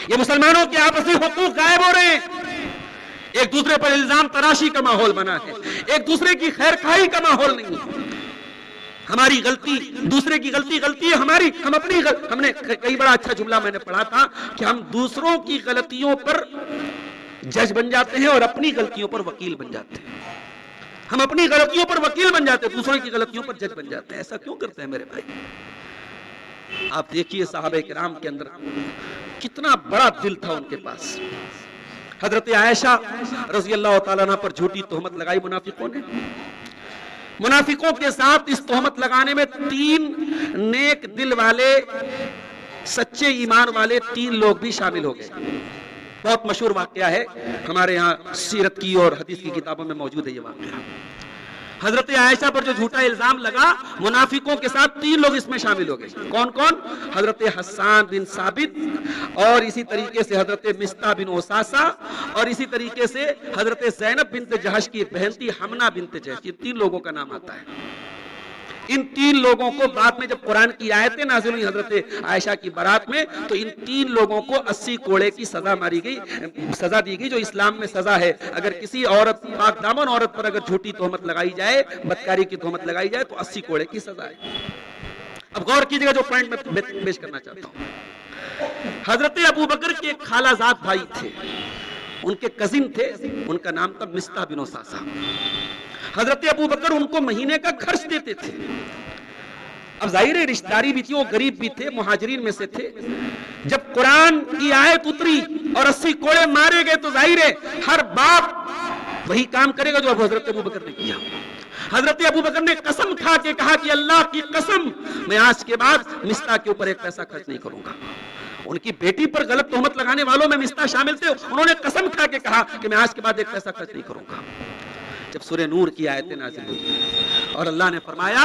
یہ مسلمانوں کے آپسی حقوق غائب ہو رہے ہیں، ایک دوسرے پر الزام تراشی کا ماحول بنا ہے، ایک دوسرے کی خیر خواہی کا ماحول نہیں ہے۔ ہماری غلطی دوسرے کی غلطی ہے ہماری، ہم اپنی ہم نے کئی بڑا اچھا جملہ میں نے پڑھا تھا کہ ہم دوسروں کی غلطیوں پر جج بن جاتے ہیں اور اپنی غلطیوں پر وکیل بن جاتے ہیں۔ ہم اپنی غلطیوں پر وکیل بن جاتے ہیں، دوسروں کی غلطیوں پر جج بن جاتے ہیں۔ ایسا کیوں کرتے ہیں میرے بھائی؟ آپ دیکھیے صحابہ کرام کے اندر کتنا بڑا دل تھا ان کے پاس۔ حضرت عائشہ رضی اللہ تعالیٰ عنہ پر جھوٹی تہمت لگائی منافقوں نے، منافقوں کے ساتھ اس تہمت لگانے میں 3 نیک دل والے، سچے ایمان والے 3 لوگ بھی شامل ہو گئے۔ بہت مشہور واقعہ ہے، ہمارے یہاں سیرت کی اور حدیث کی کتابوں میں موجود ہے یہ واقعہ۔ حضرت عائشہ پر جو جھوٹا الزام لگا، منافقوں کے ساتھ 3 لوگ اس میں شامل ہو گئے۔ کون کون؟ حضرت حسان بن ثابت، اور اسی طریقے سے حضرت مصطح بن اساسہ، اور اسی طریقے سے حضرت زینب بنت جہش کی بہن تھی حمنہ بنت جہش۔ یہ 3 لوگوں کا نام آتا ہے۔ ان 3 لوگوں کو بعد میں جب قرآن کی آیتیں نازل ہوئی حضرت عائشہ کی برات میں، تو ان 3 لوگوں کو 80 کوڑے کی سزا ماری گئی، سزا دی گئی جو اسلام میں سزا ہے۔ اگر کسی عورت، پاک دامن عورت پر اگر جھوٹی تہمت لگائی جائے، بدکاری کی تہمت لگائی جائے تو 80 کوڑے کی سزا ہے۔ اب غور کیجئے گا جو پوائنٹ میں پیش کرنا چاہتا ہوں۔ حضرت ابوبکر کے ایک خالہ زاد بھائی تھے، ان کے کزن تھے، ان کا نام تھا مصطح بن اساسہ۔ حضرت ابوبکر ان کو مہینے کا خرچ دیتے تھے۔ اب ظاہر رشتہ داری بھی تھی، وہ غریب بھی تھے، مہاجرین میں سے تھے۔ جب قرآن کی آیت اتری اور 80 کوڑے مارے گئے تو ظاہر ہے ہر باپ وہی کام کرے گا جو اب حضرت ابوبکر نے کیا۔ حضرت ابوبکر نے قسم کھا کے کہا کہ اللہ کی قسم، میں آج کے بعد مصطح کے اوپر ایک پیسہ خرچ نہیں کروں گا۔ ان کی بیٹی پر غلط تہمت لگانے والوں میں مستہ شامل تھے. انہوں نے قسم کھا کے کہا کہ میں آج کے بعد ایک پیسہ خرچ نہیں کروں گا. جب سورہ نور کی آیتیں نازل ہوئی اور اللہ نے فرمایا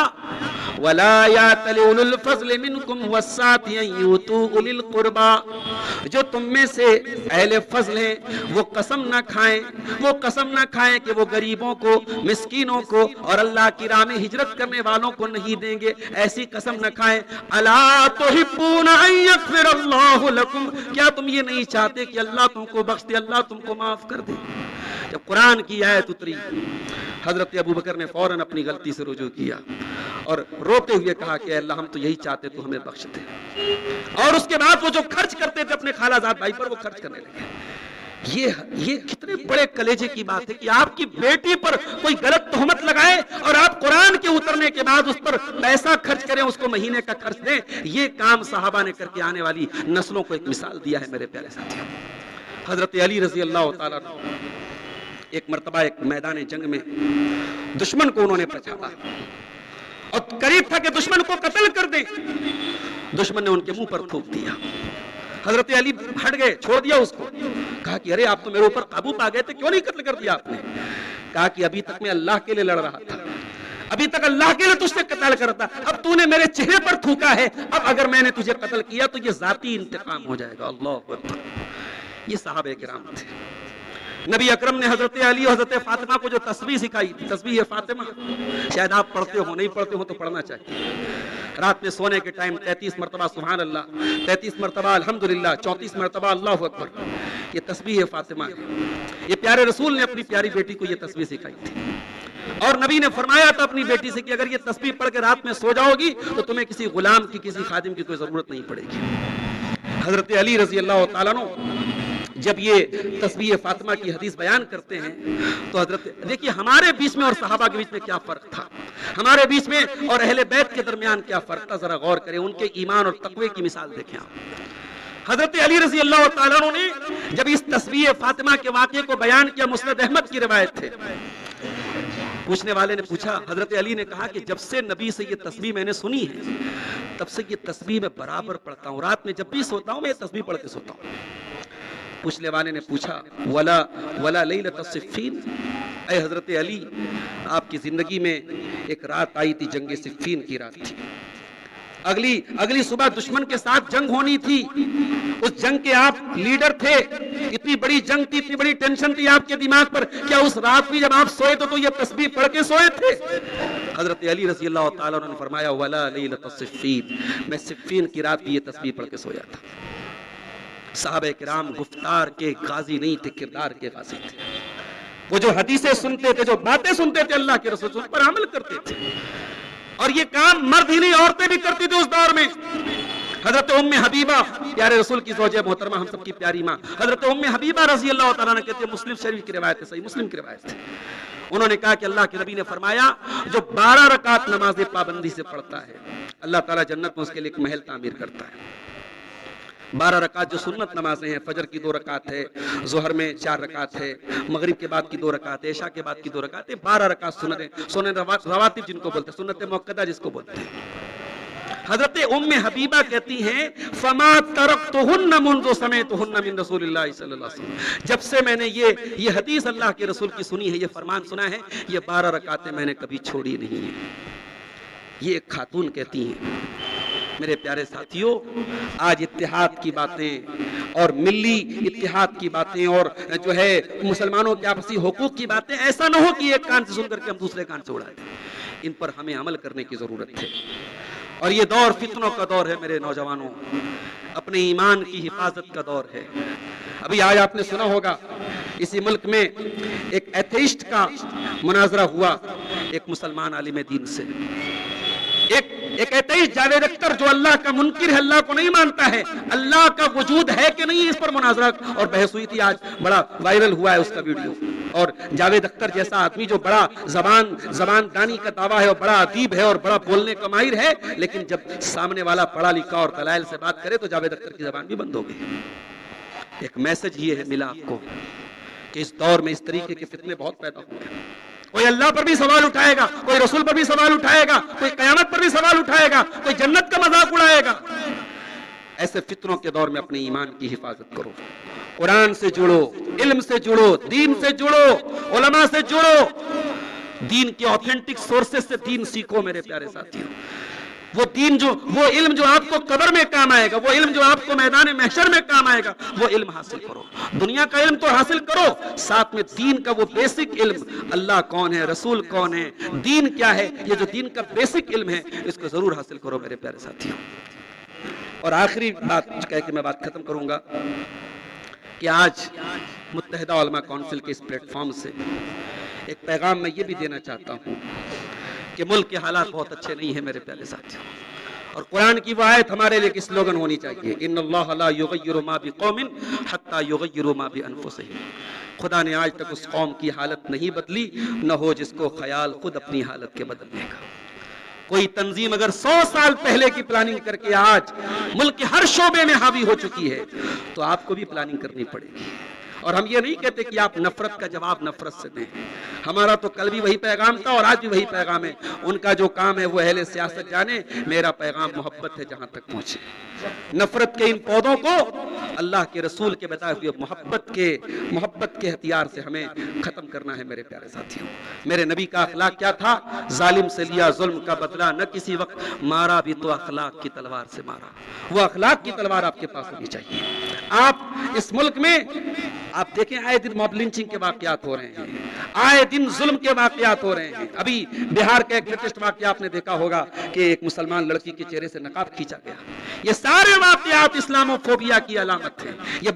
وَلَا يَأْتَلِ أُولُو الْفَضْلِ مِنْكُمْ وَالسَّعَةِ أَن يُؤْتُوا أُولِي الْقُرْبَىٰ, جو تم میں سے اہل فضل ہیں وہ قسم نہ کھائیں کہ وہ غریبوں کو, مسکینوں کو اور اللہ کی راہ میں ہجرت کرنے والوں کو نہیں دیں گے. ایسی قسم نہ کھائیں. أَلَا تُحِبُّونَ أَن يَغْفِرَ اللَّهُ لَكُمْ, کیا تم یہ نہیں چاہتے کہ اللہ تم کو بخش دے, اللہ تم کو معاف کر دے. جب قرآن کی آیت اتری حضرت ابو بکر نے فوراً اپنی غلطی سے رجوع کیا اور روتے ہوئے کہا کہ اللہ ہم تو یہی چاہتے تو ہمیں بخش دے. اور اس کے بعد وہ جو خرچ کرتے تھے اپنے خالہ زاد بھائی پر وہ خرچ کرنے لگے. یہ کتنے بڑے کلیجے کی بات ہے کہ آپ کی بیٹی پر کوئی غلط تہمت لگائے اور آپ قرآن کے اترنے کے بعد اس پر پیسہ خرچ کریں, اس کو مہینے کا خرچ دیں. یہ کام صحابہ نے کر کے آنے والی نسلوں کو ایک مثال دیا ہے میرے پیارے ساتھیوں. حضرت علی رضی اللہ تعالیٰ ایک مرتبہ ایک میدان جنگ میں دشمن کو انہوں نے پہچانا اور قریب تھا کہ دشمن کو قتل کر دیں. دشمن نے ان کے منہ پر تھوک دیا. حضرت علی ہٹ گئے, چھوڑ دیا اس کو. کہا کہ ارے آپ تو میرے اوپر قابو پا گئے تھے, کیوں نہیں قتل کر دیا آپ نے؟ کہا کہ ابھی تک میں اللہ کے لیے لڑ رہا تھا, ابھی تک اللہ کے لیے تجھ سے قتل کرتا, اب تو نے میرے چہرے پر تھوکا ہے, اب اگر میں نے تجھے قتل کیا تو یہ ذاتی انتقام ہو جائے گا. اللہ اکبر. یہ صحابہ کرام تھے. نبی اکرم نے حضرت علی اور حضرت فاطمہ کو جو تسبیح سکھائی تھی, تسبیح فاطمہ, شاید آپ پڑھتے ہو, نہیں پڑھتے ہو تو پڑھنا چاہیے. رات میں سونے کے ٹائم 33 مرتبہ سبحان اللہ, 33 مرتبہ الحمدللہ, 34 مرتبہ اللہ اکبر. یہ تسبیح فاطمہ ہے. یہ پیارے رسول نے اپنی پیاری بیٹی کو یہ تسبیح سکھائی تھی اور نبی نے فرمایا تھا اپنی بیٹی سے کہ اگر یہ تسبیح پڑھ کے رات میں سو جاؤ گی تو تمہیں کسی غلام کی, کسی خادم کی کوئی ضرورت نہیں پڑے گی. حضرت علی رضی اللہ تعالیٰ عنہ جب یہ تسبیح فاطمہ کی حدیث بیان کرتے ہیں تو حضرت دیکھیے ہمارے بیچ میں اور صحابہ کے بیچ میں کیا فرق تھا, ہمارے بیچ میں اور اہل بیت کے درمیان کیا فرق تھا, ذرا غور کریں. ان کے ایمان اور تقوی کی مثال دیکھیں آپ. حضرت علی رضی اللہ تعالیٰ عنہ نے جب اس تسبیح فاطمہ کے واقعے کو بیان کیا, مسند احمد کی روایت تھے. پوچھنے والے نے پوچھا, حضرت علی نے کہا کہ جب سے نبی سے یہ تسبیح میں نے سنی ہے تب سے یہ تسبیح میں برابر پڑھتا ہوں, رات میں جب بھی سوتا ہوں میں یہ تسبیح پڑھ کے سوتا ہوں. پوچھنے والے نے پوچھا ولا لیلۃ الصفین, اے حضرت علی آپ کی زندگی میں ایک رات آئی تھی, جنگ صفین کی رات تھی. اگلی صبح دشمن کے ساتھ جنگ ہونی تھی, اس جنگ کے آپ لیڈر تھے, اتنی بڑی جنگ تھی, اتنی بڑی ٹینشن تھی آپ کے دماغ پر, کیا اس رات بھی جب آپ سوئے تو یہ تسبیح پڑھ کے سوئے تھے؟ حضرت علی رضی اللہ تعالیٰ عنہ نے فرمایا ولا لیلۃ الصفین, میں صفین کی رات بھی یہ تسبیح پڑھ کے سویا تھا. صحابہ کرام گفتار کے غازی نہیں تھے, کردار کے غازی تھے. وہ جو حدیثیں سنتے تھے, جو باتیں سنتے تھے اللہ کے رسول پر عمل کرتے تھے. اور یہ کام مرد ہی نہیں عورتیں بھی کرتی تھی اس دور میں. حضرت ام حبیبہ پیارے رسول کی زوجہ محترمہ, ہم سب کی پیاری ماں, حضرت ام حبیبہ رضی اللہ تعالیٰ نے کہتے ہیں, مسلم شریف کی روایت ہے, صحیح مسلم کی روایت ہے. انہوں نے کہا کہ اللہ کے نبی نے فرمایا جو 12 رکعت نماز پابندی سے پڑھتا ہے اللہ تعالیٰ جنت میں اس کے لیے ایک محل تعمیر کرتا ہے. 12 رکعت جو سنت نمازیں ہیں, فجر کی 2 رکعت ہے, ظہر میں 4 رکعت ہے, مغرب کے بعد کی 2 رکعت ہے, عشاء کے بعد کی 2 رکعت ہے, 12 رکعت سنت رواتب جن کو بولتے ہیں, سنت موقدہ جس کو بولتے ہیں. حضرت ام حبیبہ کہتی ہیں فما ترکتہن منذ سمعتہن من رسول اللہ صلی اللہ علیہ وسلم, جب سے میں نے یہ حدیث اللہ کے رسول کی سنی ہے, یہ فرمان سنا ہے, یہ 12 رکعتیں میں نے کبھی چھوڑی نہیں ہیں. یہ ایک خاتون کہتی ہیں. میرے پیارے ساتھیوں, آج اتحاد کی باتیں اور ملی اتحاد کی باتیں اور جو ہے مسلمانوں کے آپسی حقوق کی باتیں, ایسا نہ ہو کہ ایک کان سے سن کر کے ہم دوسرے کان سے اڑا دیں. ان پر ہمیں عمل کرنے کی ضرورت ہے. اور یہ دور فتنوں کا دور ہے میرے نوجوانوں, اپنے ایمان کی حفاظت کا دور ہے. ابھی آج آپ نے سنا ہوگا اسی ملک میں ایک ایتھیسٹ کا مناظرہ ہوا ایک مسلمان عالم دین سے. ایک ایتھیسٹ جاوید اختر جو اللہ کا منکر ہے, اللہ کو نہیں مانتا ہے, اللہ کا وجود ہے کہ نہیں, اس پر مناظرہ اور بحث ہوئی تھی. آج بڑا وائرل ہوا ہے اس کا ویڈیو. اور جاوید اختر جیسا آدمی جو بڑا زبان دانی کا دعویٰ ہے اور بڑا ادیب ہے اور بڑا بولنے کا ماہر ہے, لیکن جب سامنے والا پڑھا لکھا اور دلائل سے بات کرے تو جاوید اختر کی زبان بھی بند ہو گئی. ایک میسج یہ ہے ملا آپ کو کہ اس دور میں اس طریقے کے فتنے بہت پیدا ہوئے ہیں. کوئی اللہ پر بھی سوال اٹھائے گا, کوئی رسول پر بھی سوال اٹھائے گا, کوئی قیامت پر بھی سوال اٹھائے گا, کوئی جنت کا مذاق اڑائے گا. ایسے فتنوں کے دور میں اپنے ایمان کی حفاظت کرو، قرآن سے جڑو، علم سے جڑو، دین سے جڑو، علماء سے جڑو، دین کے آتھینٹک سورسز سے دین سیکھو میرے پیارے ساتھیوں۔ وہ علم جو آپ کو قبر میں کام آئے گا، وہ علم جو آپ کو میدان محشر میں کام آئے گا، وہ علم حاصل کرو۔ دنیا کا علم تو حاصل کرو، ساتھ میں دین کا وہ بیسک علم، اللہ کون ہے، رسول کون ہے، دین کیا ہے، یہ جو دین کا بیسک علم ہے اس کو ضرور حاصل کرو میرے پیارے ساتھیوں۔ اور آخری بات کہہ کے میں بات ختم کروں گا کہ آج متحدہ علماء کونسل کے اس پلیٹ فارم سے ایک پیغام میں یہ بھی دینا چاہتا ہوں کہ ملک کے حالات بہت اچھے نہیں ہیں میرے پیارے ساتھیوں، اور قرآن کی وہ آیت ہمارے لیے ایک سلوگن ہونی چاہیے، ان اللہ لا یغیر ما بقوم حتی یغیروا ما بانفسہم۔ خدا نے آج تک اس قوم کی حالت نہیں بدلی، نہ ہو جس کو خیال خود اپنی حالت کے بدلنے کا۔ کوئی تنظیم اگر 100 سال پہلے کی پلاننگ کر کے آج ملک کے ہر شعبے میں حاوی ہو چکی ہے تو آپ کو بھی پلاننگ کرنی پڑے گی۔ اور ہم یہ نہیں کہتے کہ آپ نفرت کا جواب نفرت سے دیں، ہمارا تو کل بھی وہی پیغام تھا اور آج بھی وہی پیغام ہے۔ ان کا جو کام ہے وہ اہل سیاست جانے، میرا پیغام محبت ہے جہاں تک پہنچے۔ نفرت کے ان پودوں کو اللہ کے رسول کے بتائے ہوئے محبت کے ہتھیار سے ہمیں ختم کرنا ہے میرے پیارے ساتھیوں۔ میرے نبی کا اخلاق کیا تھا؟ ظالم سے لیا ظلم کا بدلہ، نہ کسی وقت مارا بھی تو اخلاق کی تلوار سے مارا۔ وہ اخلاق کی تلوار آپ کے پاس ہونی چاہیے۔ آپ اس ملک میں آپ دیکھیں آئے دن موب لنچنگ کے واقعات ہو رہے ہیں، آئے دن ظلم کے واقعات ہو رہے ہیں۔ ابھی بہار کا ایک لیٹسٹ واقعہ آپ نے دیکھا ہوگا کہ ایک مسلمان لڑکی کے چہرے سے نقاب کھینچا گیا۔ یہ سارے واقعات اسلاموفوبیا کی علامت ہیں۔ یہ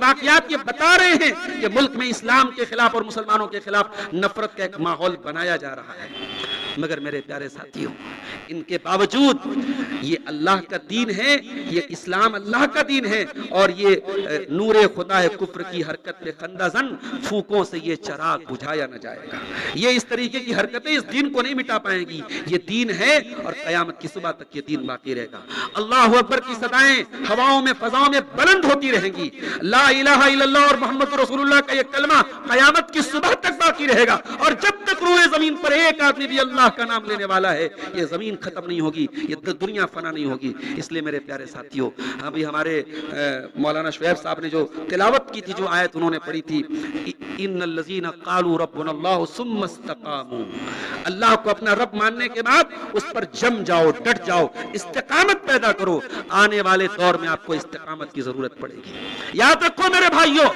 واقعات یہ بتا رہے ہیں کہ ملک میں اسلام کے خلاف اور مسلمانوں کے خلاف نفرت کا ایک ماحول بنایا جا رہا ہے۔ مگر میرے پیارے ساتھیوں، ان کے باوجود یہ اللہ کا دین ہے، یہ اسلام اللہ کا دین ہے، اور یہ نور خدا ہے کفر کی حرکت پہ خندہ زن، پھونکوں سے یہ چراغ بجھایا نہ جائے گا۔ یہ اس طریقے کی حرکتیں اس دین کو نہیں مٹا پائیں گی۔ یہ دین ہے اور قیامت کی صبح تک یہ دین باقی رہے گا۔ اللہ اکبر کی صدائیں ہواؤں میں فضاؤں میں بلند ہوتی رہیں گی۔ لا الہ الا اللہ اور محمد رسول اللہ کا یہ کلمہ قیامت کی صبح تک باقی رہے گا، اور جب تک روئے زمین پر ایک آدمی بھی اللہ کا نام لینے والا ہے یہ زمین ختم نہیں ہوگی، یہ دنیا فنا نہیں ہوگی۔ اس لیے میرے پیارے ساتھیوں، ابھی ہمارے مولانا شعیب صاحب نے جو تلاوت کی تھی، جو آیت انہوں نے پڑھی تھی، ان الذین قالوا ربنا اللہ ثم استقاموا، اللہ کو اپنا رب ماننے کے بعد اس پر جم جاؤ، ڈٹ جاؤ، استقامت پیدا کرو۔ آنے والے دور میں آپ کو استقامت کی ضرورت پڑے گی۔ یاد رکھو میرے بھائیوں،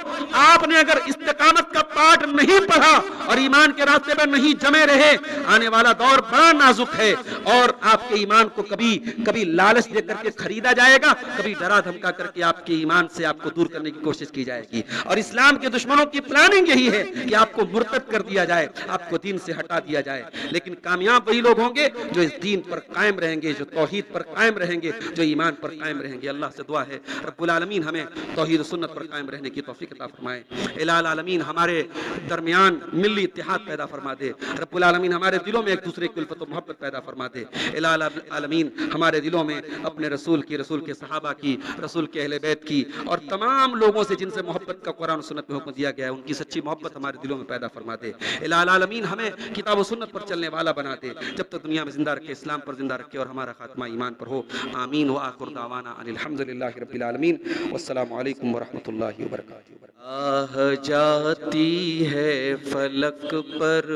آپ نے اگر استقامت کا پاٹ نہیں پڑھا اور ایمان کے راستے پر نہیں جمے رہے، آنے والا دور بڑا نازک ہے، اور آپ کے ایمان کو کبھی لالچ دے کر کے خریدا جائے گا، کبھی ڈرا دھمکا کر کے آپ کے ایمان سے آپ کو دور کرنے کی کوشش کی جائے گی۔ اور اسلام کے دشمنوں کی پلاننگ یہی ہے کہ آپ کو مرتد کر دیا جائے، آپ کو دین سے ہٹا دیا جائے۔ لیکن کامیاب وہی لوگ ہوں گے جو اس دین پر قائم رہیں گے، جو توحید پر قائم رہیں گے، جو ایمان پر قائم رہیں گے۔ اللہ سے دعا ہے رب العالمین ہمیں توحید و سنت پر قائم رہنے کی توفیق عطا فرمائے۔ الہ العالمین ہمارے درمیان ملی اتحاد پیدا فرما دے۔ رب العالمین ہمارے دلوں میں ایک دوسرے کی الفت و محبت پیدا فرما دے۔ الہ العالمین ہمارے دلوں میں اپنے رسول کی، رسول کے صحابہ کی، رسول کے اہل بیت کی، اور تمام لوگوں سے جن سے محبت کا قرآن و سنت میں حکم دیا گیا ہے، ان کی سچی محبت ہمارے دلوں میں پیدا فرما دے۔ الہ العالمین ہمیں کتاب و سنت پر چلنے والا بنا دے، جب تک دنیا میں زندہ رکھے، اسلام پر زندہ رکھے، اور ہمارا خاتمہ ایمان پر ہو۔ آمین۔ وآخر دعوانا ان الحمدللہ رب العالمین، والسلام علیکم ورحمۃ اللہ وبرکاتہ۔ آہ جاتی ہے فلک پر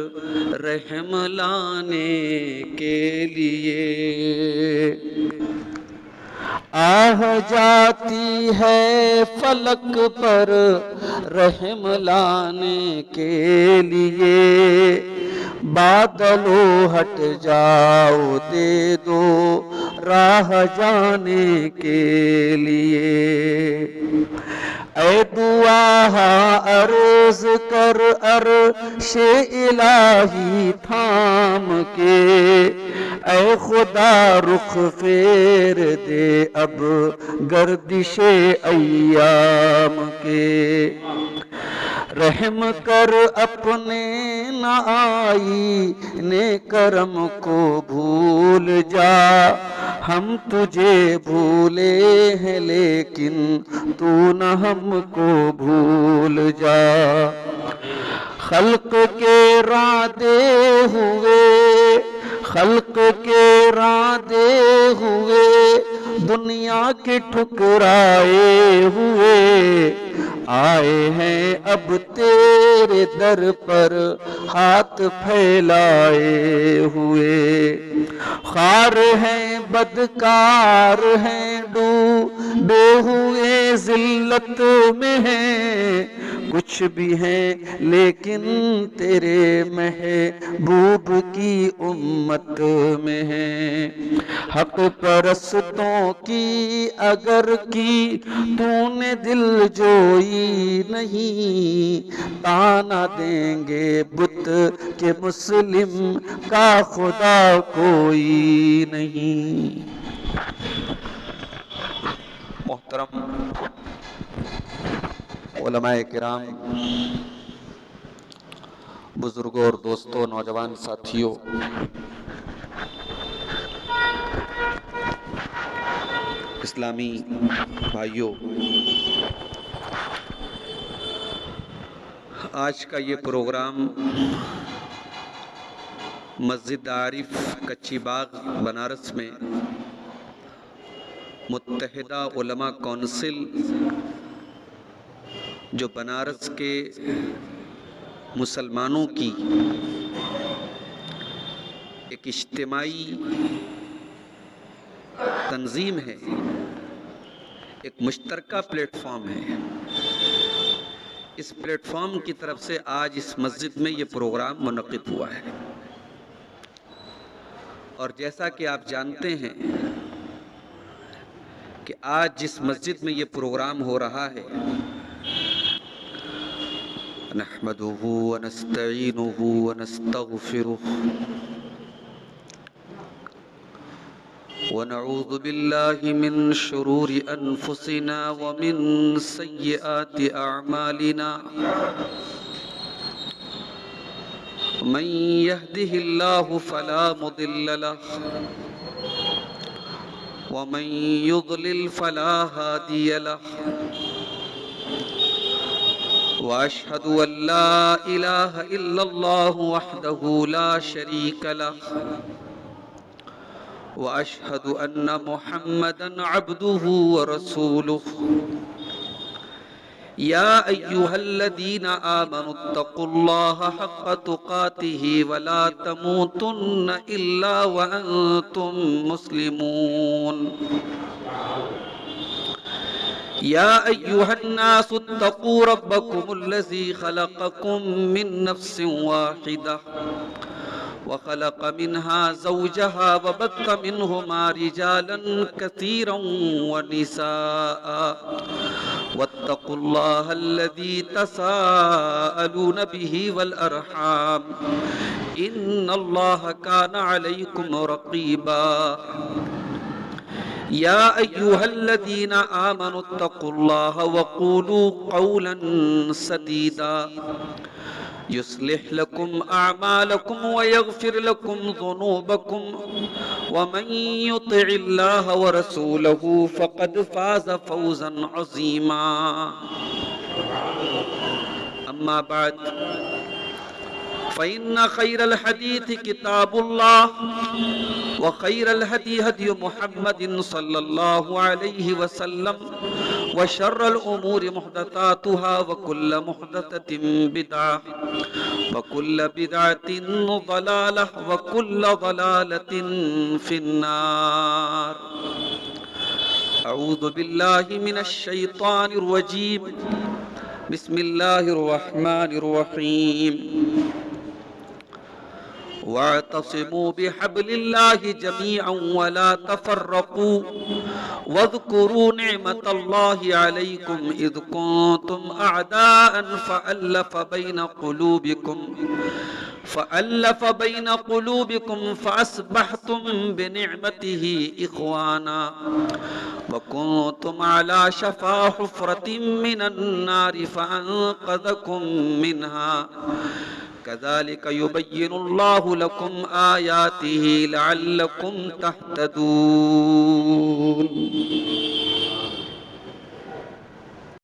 رحم لانے کے لیے، آہ جاتی ہے فلک پر رحم لانے کے لیے، بادلو ہٹ جاؤ دے دو راہ جانے کے لیے، اے دعا عرض کر عرش الہی تھام کے، اے خدا رخ پھیر دے اب گردش ایام کے، رحم کر اپنے نہ آئی نے کرم کو بھول جا، ہم تجھے بھولے ہیں لیکن تو نہ ہم کو بھول جا، خلق کے رادے ہوئے خلق کے راندے ہوئے دنیا کے ٹھکرائے ہوئے آئے ہیں اب تیرے در پر ہاتھ پھیلائے ہوئے خار ہیں بدکار ہیں ڈوبے ہوئے ذلت میں ہیں کچھ بھی ہیں لیکن تیرے محبوب کی امت میں ہیں حق پرستوں کی اگر کی تو نے دل جوئی نہیں تانا دیں گے بت کہ مسلم کا خدا کوئی نہیں۔ محترم علماء کرام، بزرگوں اور دوستوں، نوجوان ساتھیوں، اسلامی بھائیوں، آج کا یہ پروگرام مسجد عارف کچی باغ بنارس میں متحدہ علماء کونسل جو بنارس کے مسلمانوں کی ایک اجتماعی تنظیم ہے، ایک مشترکہ پلیٹ فارم ہے، اس پلیٹ فارم کی طرف سے آج اس مسجد میں یہ پروگرام منعقد ہوا ہے۔ اور جیسا کہ آپ جانتے ہیں کہ آج جس مسجد میں یہ پروگرام ہو رہا ہے، نحمده ونستعینه ونستغفره ونعوذ بالله من شرور انفسنا ومن سیئات اعمالنا من يهده الله فلا مضل له ومن يضلل فلا هادي له وأشهد أن لا إله إلا الله وحده لا شريك له وأشهد أن محمدًا عبده ورسوله يا أيها الذين آمنوا اتقوا الله حق تقاته ولا تموتن إلا وأنتم مسلمون يا أيها الناس اتقوا ربكم الذي خلقكم من نفس واحدة وخلق منها زوجها وبث منهما رجالا كثيرا ونساء واتقوا الله الذي تساءلون به والأرحام إن الله كان عليكم رقيبا يا أيها الذين آمنوا اتقوا الله وقولوا قولا سديدا يصلح لكم أعمالكم ويغفر لكم ذنوبكم ومن يطع الله ورسوله فقد فاز فوزا عظيما أما بعد فإن خير الحديث كتاب الله وخير الهدي هدي محمد صلى الله عليه وسلم وشر الأمور محدثاتها وكل محدثة بدعة وكل بدعة ضلالة وكل ضلالة في النار أعوذ بالله من الشيطان الرجيم بسم الله الرحمن الرحيم واعتصموا بحبل الله جميعا ولا تفرقوا واذكروا نعمة الله عليكم إذ كنتم أعداء فألف بين قلوبكم فأصبحتم بنعمته إخوانا وكنتم على شفا حفرة من النار فأنقذكم منها كذلك يبين الله لكم آياته لعلكم تهتدون